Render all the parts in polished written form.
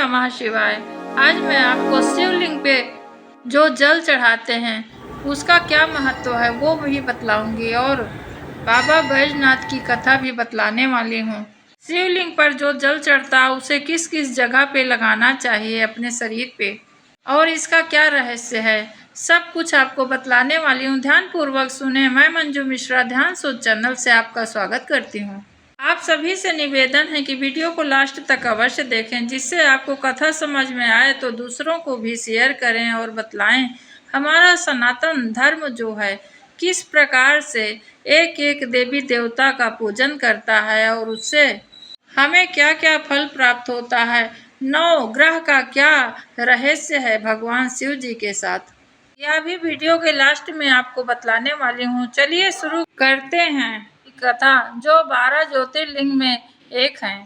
नमः शिवाय। आज मैं आपको शिवलिंग पे जो जल चढ़ाते हैं उसका क्या महत्व है वो भी बतलाऊंगी और बाबा बैजनाथ की कथा भी बतलाने वाली हूँ। शिवलिंग पर जो जल चढ़ता है उसे किस किस जगह पे लगाना चाहिए अपने शरीर पे और इसका क्या रहस्य है, सब कुछ आपको बतलाने वाली हूँ। ध्यान पूर्वक सुने। मैं मंजू मिश्रा ध्यान सोच चैनल से आपका स्वागत करती हूँ। आप सभी से निवेदन है कि वीडियो को लास्ट तक अवश्य देखें, जिससे आपको कथा समझ में आए तो दूसरों को भी शेयर करें और बतलाएं हमारा सनातन धर्म जो है किस प्रकार से एक एक देवी देवता का पूजन करता है और उससे हमें क्या क्या फल प्राप्त होता है। नौ ग्रह का क्या रहस्य है भगवान शिव जी के साथ, यह भी वीडियो के लास्ट में आपको बतलाने वाली हूँ। चलिए शुरू करते हैं कथा, जो 12 ज्योतिर्लिंग में एक है।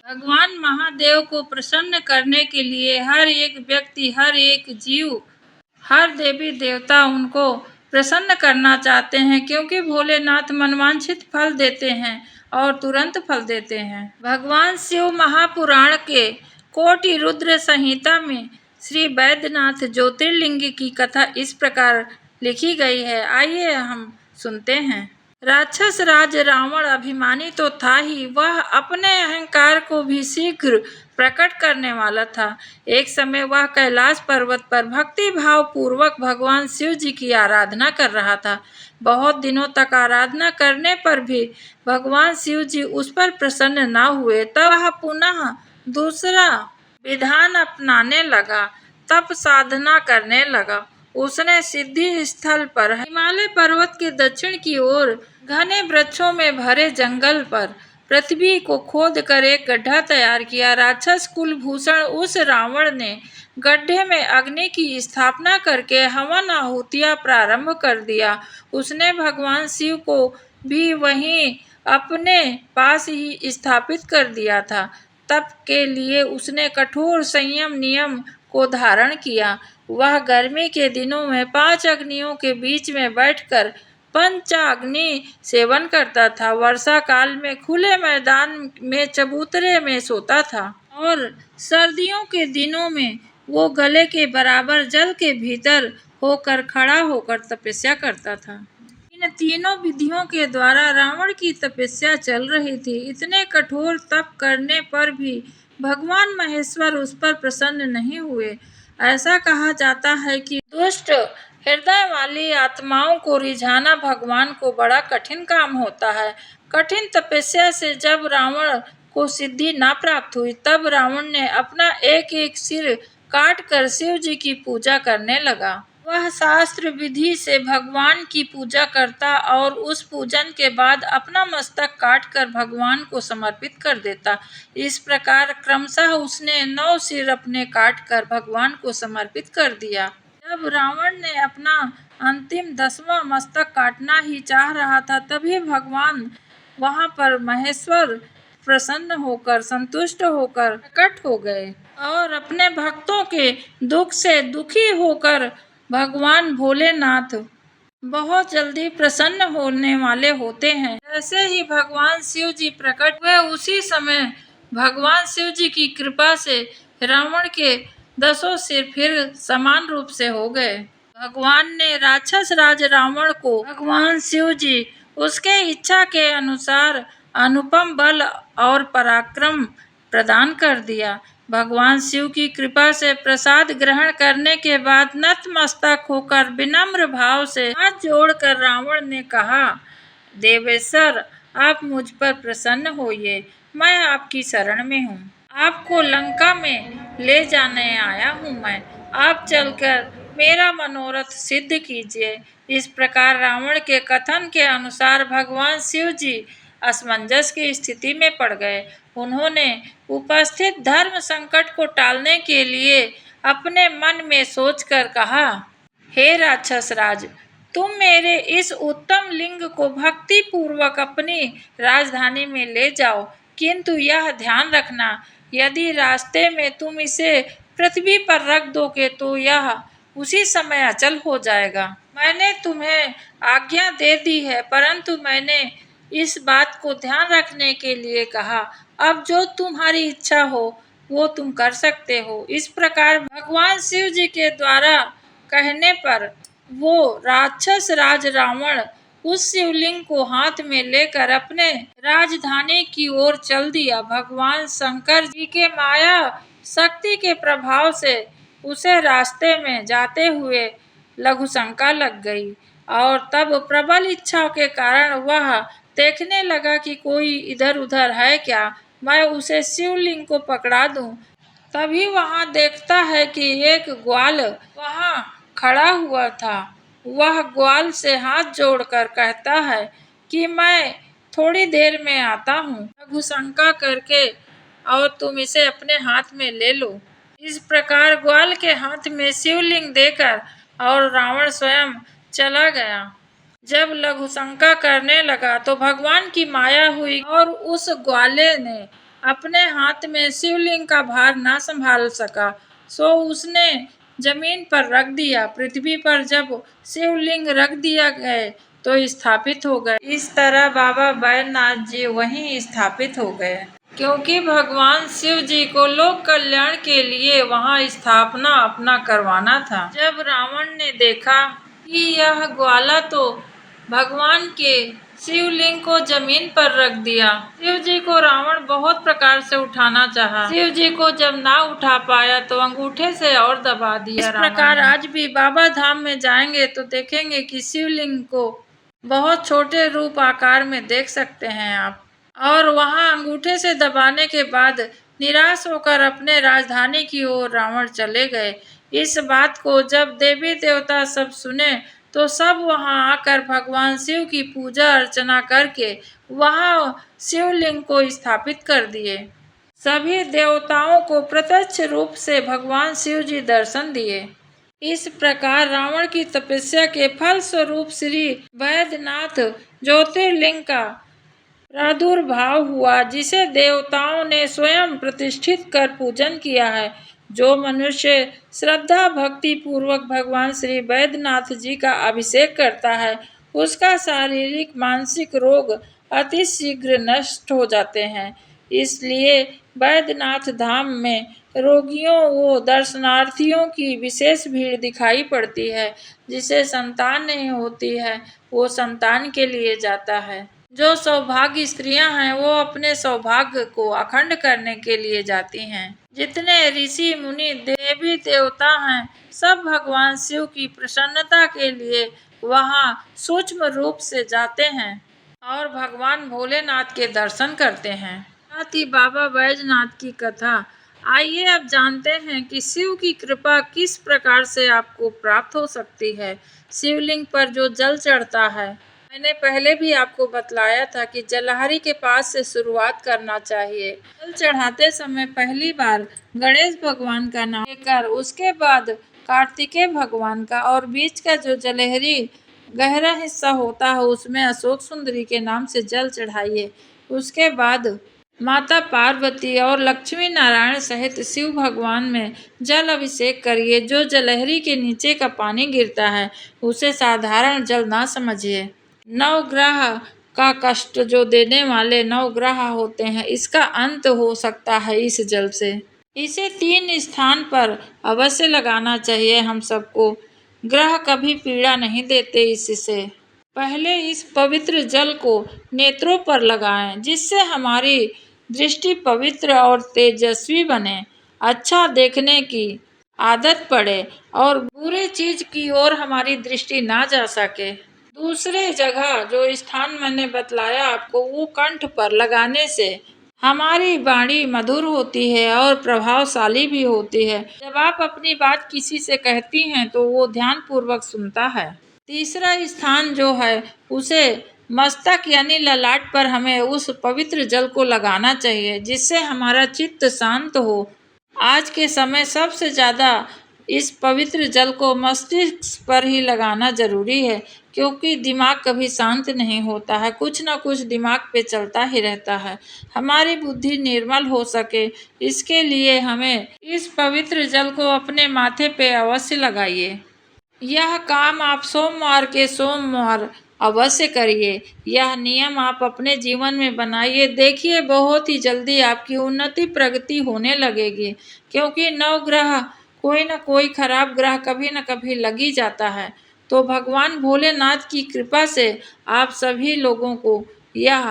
भगवान महादेव को प्रसन्न करने के लिए हर एक व्यक्ति, हर एक जीव, हर देवी देवता उनको प्रसन्न करना चाहते हैं, क्योंकि भोलेनाथ मनवांछित फल देते हैं और तुरंत फल देते हैं। भगवान शिव महापुराण के कोटि रुद्र संहिता में श्री बैद्यनाथ ज्योतिर्लिंग की कथा इस प्रकार लिखी गई है। आइए हम सुनते हैं। राक्षस राज रावण अभिमानी तो था ही, वह अपने अहंकार को भी शीघ्र प्रकट करने वाला था। एक समय वह कैलाश पर्वत पर भक्ति भाव पूर्वक भगवान शिव जी की आराधना कर रहा था। बहुत दिनों तक आराधना करने पर भी भगवान शिव जी उस पर प्रसन्न न हुए। तब वह पुनः दूसरा विधान अपनाने लगा, तप साधना करने लगा। उसने सिद्धि स्थल पर हिमालय पर्वत के दक्षिण की ओर घने वृक्षों में भरे जंगल पर पृथ्वी को खोद कर एक गड्ढा तैयार किया। राक्षस कुलभूषण उस रावण ने गड्ढे में अग्नि की स्थापना करके हवन आहुतियां प्रारंभ कर दिया। उसने भगवान शिव को भी वहीं अपने पास ही स्थापित कर दिया था। तप के लिए उसने कठोर संयम नियम को धारण किया। वह गर्मी के दिनों में 5 अग्नियों के बीच में बैठकर पंचाग्नि सेवन करता था। वर्षा काल में खुले मैदान में चबूतरे में सोता था और सर्दियों के दिनों में वो गले के बराबर जल के भीतर होकर खड़ा होकर तपस्या करता था। इन तीनों विधियों के द्वारा रावण की तपस्या चल रही थी। इतने कठोर तप करने पर भी भगवान महेश्वर उस पर प्रसन्न नहीं हुए। ऐसा कहा जाता है कि दुष्ट हृदय वाली आत्माओं को रिझाना भगवान को बड़ा कठिन काम होता है। कठिन तपस्या से जब रावण को सिद्धि न प्राप्त हुई, तब रावण ने अपना एक एक सिर काट कर शिव जी की पूजा करने लगा। वह शास्त्र विधि से भगवान की पूजा करता और उस पूजन के बाद अपना मस्तक काट कर भगवान को समर्पित कर देता। इस प्रकार क्रमशः उसने 9 सिर अपने काट कर भगवान को समर्पित कर दिया। जब रावण ने अपना अंतिम 10वां मस्तक काटना ही चाह रहा था, तभी भगवान वहां पर महेश्वर प्रसन्न होकर, संतुष्ट होकर प्रकट हो गए और अपने भक्तों के दुख से दुखी होकर भगवान भोलेनाथ बहुत जल्दी प्रसन्न होने वाले होते हैं। जैसे ही भगवान शिव जी प्रकट हुए, उसी समय भगवान शिव जी की कृपा से रावण के 10 सिर फिर समान रूप से हो गए। भगवान ने राक्षस राज रावण को भगवान शिव जी उसके इच्छा के अनुसार अनुपम बल और पराक्रम प्रदान कर दिया। भगवान शिव की कृपा से प्रसाद ग्रहण करने के बाद नतमस्तक होकर विनम्र भाव से हाथ जोड़कर रावण ने कहा, देवेश्वर आप मुझ पर प्रसन्न होइए, मैं आपकी शरण में हूँ। आपको लंका में ले जाने आया हूँ मैं, आप चलकर मेरा मनोरथ सिद्ध कीजिए। इस प्रकार रावण के कथन के अनुसार भगवान शिव जी असमंजस की स्थिति में पड़ गए। उन्होंने उपस्थित धर्म संकट को टालने के लिए अपने मन में सोचकर कहा, हे राक्षस राज, तुम मेरे इस उत्तम लिंग को भक्ति पूर्वक अपनी राजधानी में ले जाओ, किंतु यह ध्यान रखना, यदि रास्ते में तुम इसे पृथ्वी पर रख दोगे तो यह उसी समय अचल हो जाएगा। मैंने तुम्हें आज्ञा दे दी है, परंतु मैंने इस बात को ध्यान रखने के लिए कहा। अब जो तुम्हारी इच्छा हो वो तुम कर सकते हो। इस प्रकार भगवान शिव जी के द्वारा कहने पर वो राक्षस राज रावण उस शिवलिंग को हाथ में लेकर अपने राजधानी की ओर चल दिया। भगवान शंकर जी के माया शक्ति के प्रभाव से उसे रास्ते में जाते हुए लघुशंका लग गई और तब प्रबल इच्छा के कारण वह देखने लगा कि कोई इधर उधर है क्या, मैं उसे शिवलिंग को पकड़ा दूं। तभी वहां देखता है कि एक ग्वाल वहां खड़ा हुआ था। वह ग्वाल से हाथ जोड़कर कहता है कि मैं थोड़ी देर में आता हूँ, लघुशंका करके, और तुम इसे अपने हाथ में ले लो। इस प्रकार ग्वाल के हाथ में शिवलिंग देकर और रावण स्वयं चला गया। जब लघुशंका करने लगा तो भगवान की माया हुई और उस ग्वाले ने अपने हाथ में शिवलिंग का भार ना संभाल सका, सो उसने जमीन पर रख दिया। पृथ्वी पर जब शिवलिंग रख दिया गए तो स्थापित हो गए। इस तरह बाबा बैद्यनाथ जी वहीं स्थापित हो गए, क्योंकि भगवान शिव जी को लोक कल्याण के लिए वहां स्थापना अपना करवाना था। जब रावण ने देखा कि यह ग्वाला तो भगवान के शिवलिंग को जमीन पर रख दिया, शिव जी को रावण बहुत प्रकार से उठाना चाहा। शिव जी को जब ना उठा पाया तो अंगूठे से और दबा दिया। इस प्रकार आज भी बाबा धाम में जाएंगे तो देखेंगे कि शिवलिंग को बहुत छोटे रूप आकार में देख सकते हैं आप। और वहां अंगूठे से दबाने के बाद निराश होकर अपने राजधानी की ओर रावण चले गए। इस बात को जब देवी देवता सब सुने तो सब वहां आकर भगवान शिव की पूजा अर्चना करके वहां शिवलिंग को स्थापित कर दिए। सभी देवताओं को प्रत्यक्ष रूप से भगवान शिव जी दर्शन दिए। इस प्रकार रावण की तपस्या के फल स्वरूप श्री बैद्यनाथ ज्योतिर्लिंग का प्रादुर्भाव हुआ, जिसे देवताओं ने स्वयं प्रतिष्ठित कर पूजन किया है। जो मनुष्य श्रद्धा भक्ति पूर्वक भगवान श्री बैद्यनाथ जी का अभिषेक करता है, उसका शारीरिक मानसिक रोग अति शीघ्र नष्ट हो जाते हैं। इसलिए बैद्यनाथ धाम में रोगियों व दर्शनार्थियों की विशेष भीड़ दिखाई पड़ती है। जिसे संतान नहीं होती है वो संतान के लिए जाता है। जो सौभाग्य स्त्रियां हैं वो अपने सौभाग्य को अखंड करने के लिए जाती हैं। जितने ऋषि मुनि देवी देवता हैं सब भगवान शिव की प्रसन्नता के लिए वहां सूक्ष्म रूप से जाते हैं और भगवान भोलेनाथ के दर्शन करते हैं। साथ ही बाबा बैजनाथ की कथा। आइए अब जानते हैं कि शिव की कृपा किस प्रकार से आपको प्राप्त हो सकती है। शिवलिंग पर जो जल चढ़ता है, मैंने पहले भी आपको बतलाया था कि जलहरी के पास से शुरुआत करना चाहिए। जल चढ़ाते समय पहली बार गणेश भगवान का नाम लेकर उसके बाद कार्तिकेय भगवान का और बीच का जो जलहरी गहरा हिस्सा होता है उसमें अशोक सुंदरी के नाम से जल चढ़ाइए। उसके बाद माता पार्वती और लक्ष्मी नारायण सहित शिव भगवान में जल अभिषेक करिए। जो जलहरी के नीचे का पानी गिरता है उसे साधारण जल ना समझिए। नवग्रह का कष्ट जो देने वाले नवग्रह होते हैं, इसका अंत हो सकता है इस जल से। इसे 3 स्थान पर अवश्य लगाना चाहिए हम सबको। ग्रह कभी पीड़ा नहीं देते इससे। पहले इस पवित्र जल को नेत्रों पर लगाएं, जिससे हमारी दृष्टि पवित्र और तेजस्वी बने, अच्छा देखने की आदत पड़े और बुरी चीज की ओर हमारी दृष्टि ना जा सके। दूसरे जगह जो स्थान मैंने बतलाया आपको, वो कंठ पर लगाने से हमारी वाणी मधुर होती है और प्रभावशाली भी होती है। जब आप अपनी बात किसी से कहती हैं तो वो ध्यान पूर्वक सुनता है। तीसरा स्थान जो है उसे मस्तक यानी ललाट पर हमें उस पवित्र जल को लगाना चाहिए, जिससे हमारा चित्त शांत हो। आज के समय सबसे ज़्यादा इस पवित्र जल को मस्तिष्क पर ही लगाना जरूरी है, क्योंकि दिमाग कभी शांत नहीं होता है, कुछ ना कुछ दिमाग पे चलता ही रहता है। हमारी बुद्धि निर्मल हो सके इसके लिए हमें इस पवित्र जल को अपने माथे पे अवश्य लगाइए। यह काम आप सोमवार के सोमवार अवश्य करिए। यह नियम आप अपने जीवन में बनाइए, देखिए बहुत ही जल्दी आपकी उन्नति प्रगति होने लगेगी। क्योंकि नवग्रह कोई न कोई खराब ग्रह कभी न कभी लग ही जाता है। तो भगवान भोलेनाथ की कृपा से आप सभी लोगों को यह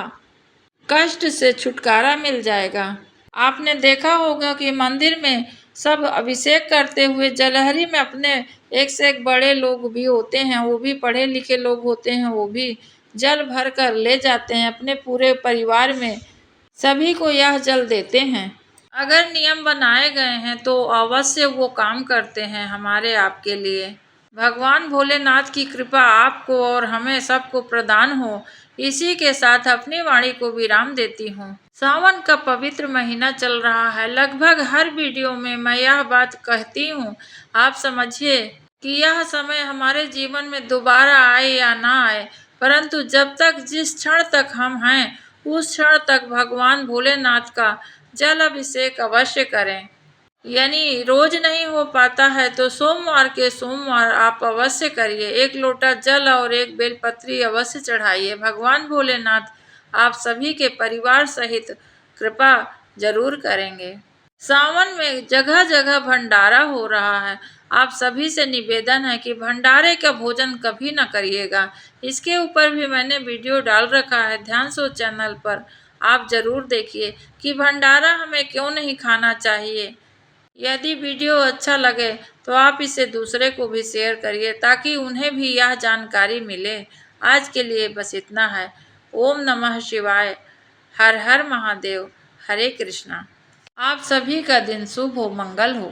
कष्ट से छुटकारा मिल जाएगा। आपने देखा होगा कि मंदिर में सब अभिषेक करते हुए जलहरी में अपने एक से एक बड़े लोग भी होते हैं, वो भी पढ़े लिखे लोग होते हैं, वो भी जल भर कर ले जाते हैं अपने पूरे परिवार में, सभी को यह जल देते हैं। अगर नियम बनाए गए हैं तो अवश्य वो काम करते हैं हमारे आपके लिए। भगवान भोलेनाथ की कृपा आपको और हमें सबको प्रदान हो। इसी के साथ अपनी वाणी को विराम देती हूँ। सावन का पवित्र महीना चल रहा है। लगभग हर वीडियो में मैं यह बात कहती हूँ, आप समझिए कि यह समय हमारे जीवन में दोबारा आए या ना आए, परंतु जब तक जिस क्षण तक हम हैं उस क्षण तक भगवान भोलेनाथ का जल अभिषेक अवश्य करें। यानी रोज नहीं हो पाता है तो सोमवार के सोमवार आप अवश्य करिए। एक लोटा जल और एक बेलपत्री अवश्य चढ़ाइए। भगवान भोलेनाथ आप सभी के परिवार सहित कृपा जरूर करेंगे। सावन में जगह जगह भंडारा हो रहा है। आप सभी से निवेदन है कि भंडारे का भोजन कभी न करिएगा। इसके ऊपर भी मैंने वीडियो डाल रखा है ध्यान सो चैनल पर, आप जरूर देखिए कि भंडारा हमें क्यों नहीं खाना चाहिए। यदि वीडियो अच्छा लगे तो आप इसे दूसरे को भी शेयर करिए ताकि उन्हें भी यह जानकारी मिले। आज के लिए बस इतना है। ओम नमः शिवाय। हर हर महादेव। हरे कृष्णा। आप सभी का दिन शुभ हो, मंगल हो।